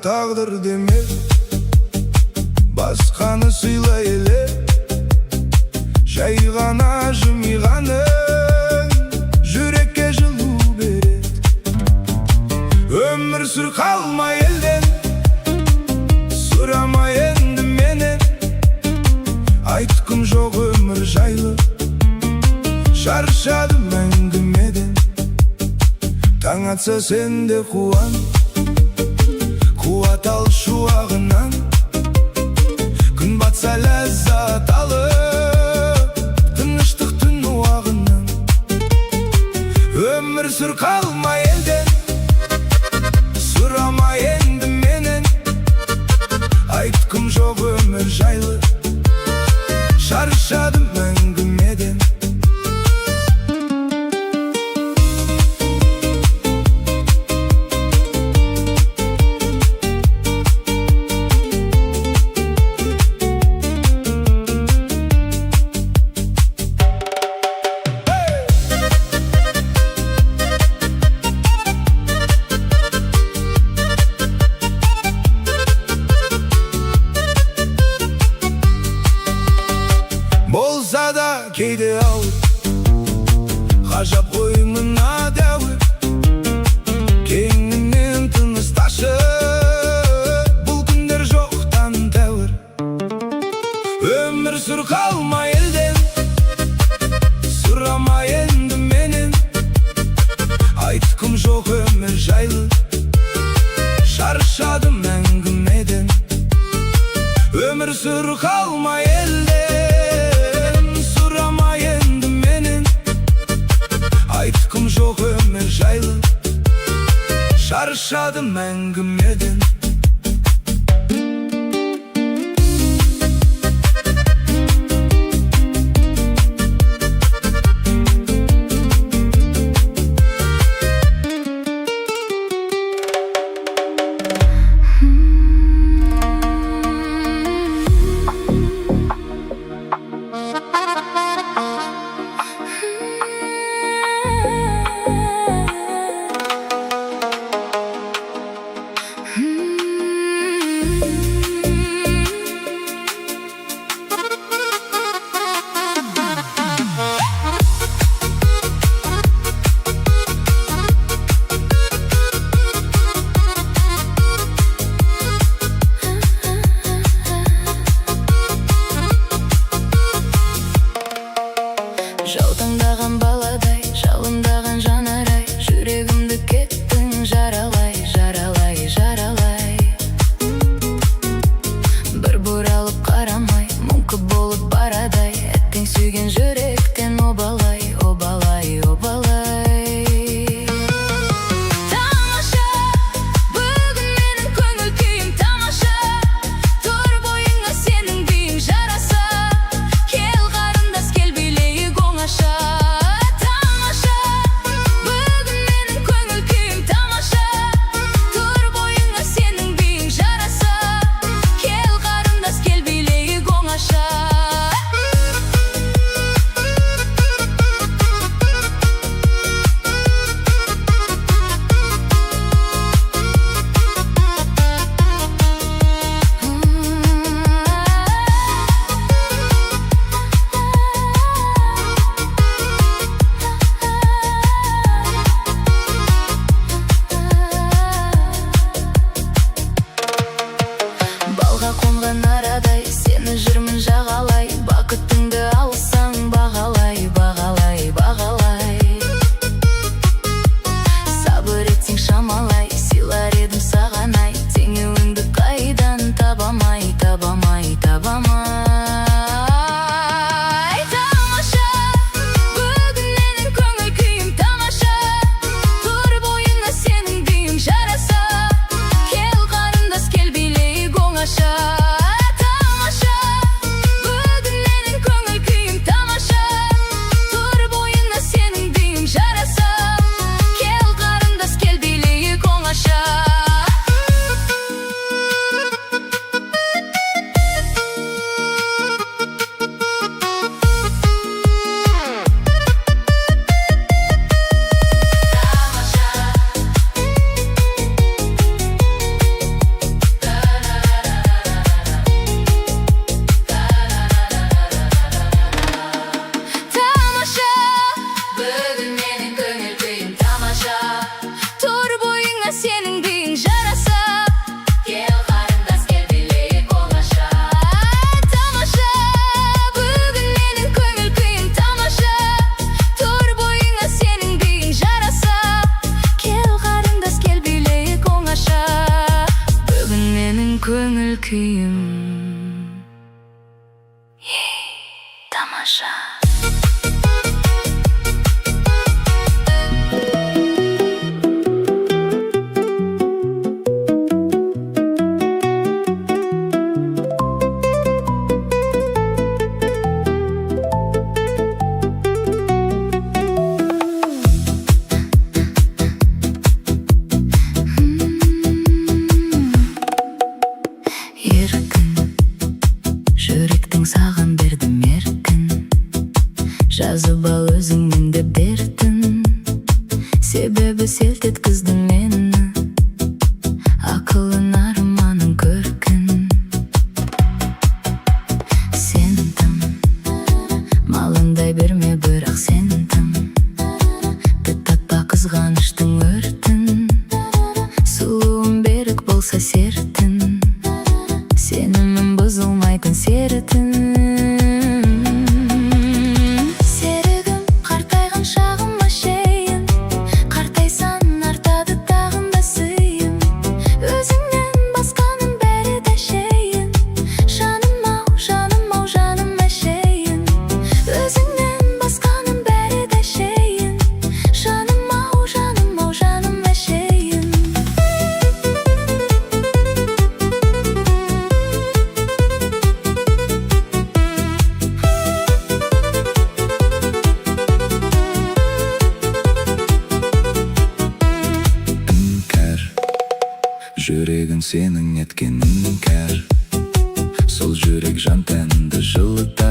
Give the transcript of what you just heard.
тағдыр деме, басқаны сыйлай еле, жай ғана жымиғаның жүрекке жылу береді. Өмір сүр қалмай елден, сұрама енді менен, айтқым жоқ өмір жайлы, шаршадым әңгімеден. Таң атса сен де қуан, қуат ал шуағынан, күн батса ләззат алып, тыныштық түн уағынан. Өмір сүр қалмай елден, сұрама енді менен, айтқым жоқ өмір жайлы, шаршадым әңгімеден. Болса да кейде ауыр, ғажап қой мына дәуір, кеңінен тынысташы, бұл күндер жоқтан тәуір. Өмір сүр қалмай елден, сұрама енді менен, айтқым жоқ өмір жайлы, шаршадым әңгімеден. Өмір сүр қалмай елден, сұрама енді менен, айтқым жоқ өмір жайлы, шаршадым әңгімеден. Жаутаңдаған баладай, жалындаған жанарай, жүрегімді кеттің жаралай, жаралай, жаралай. Бір бұралып қарамай, мүңкі болып барадай, әттең сүйген жүректен обалай, обалай, обалай. Тамаша, бүгін менің көңіл күйім тамаша, тұр бойыңа сенің биің жараса, кел қарындас, кел билейік оңаша. Тамаша, бүгін менің көңіл күйім тамаша, тұр бойыңа сенің биің жараса, кел қарындас, кел билейік оңаша. Балға қонған арадай, сені жүрмін жағалай, бақытыңды алсаң бағалай, бағалай, бағалай. Сабыр етсең шамалай, сыйлар едім саған ай, теңеуіңді қайдан табамай, табамай, табамай. Тамаша, бүгін менің көңіл күйім тамаша, тұр бойыңа сенің биің жараса, кел қарындас, кел билейік оңаша. тамаша. Еркін жүректің саған бердім еркін, жазып ал өзіңнен де дертін, себебі селт еткіздің мені, ақылың арманың көркін. Сен тым малындай берме, бірақ сен тым татпа қызғаныштың өртін, сұлуым берік болса сертін, сенімім бұзылмайтын серітін. Серігім қартайған шағыма шейін, қартайсан артады тағында сыйым, өзіңнен басқаның бәрі де шейін, жаным ау, жаным ау, жаным әшейін, өзіңнен басқаның бәрі де шейін, жаным ау, жаным ау, жаным әшейін. Жүрегін сенің еткен іңкәр, сол жүрек жан тәнді жылытар.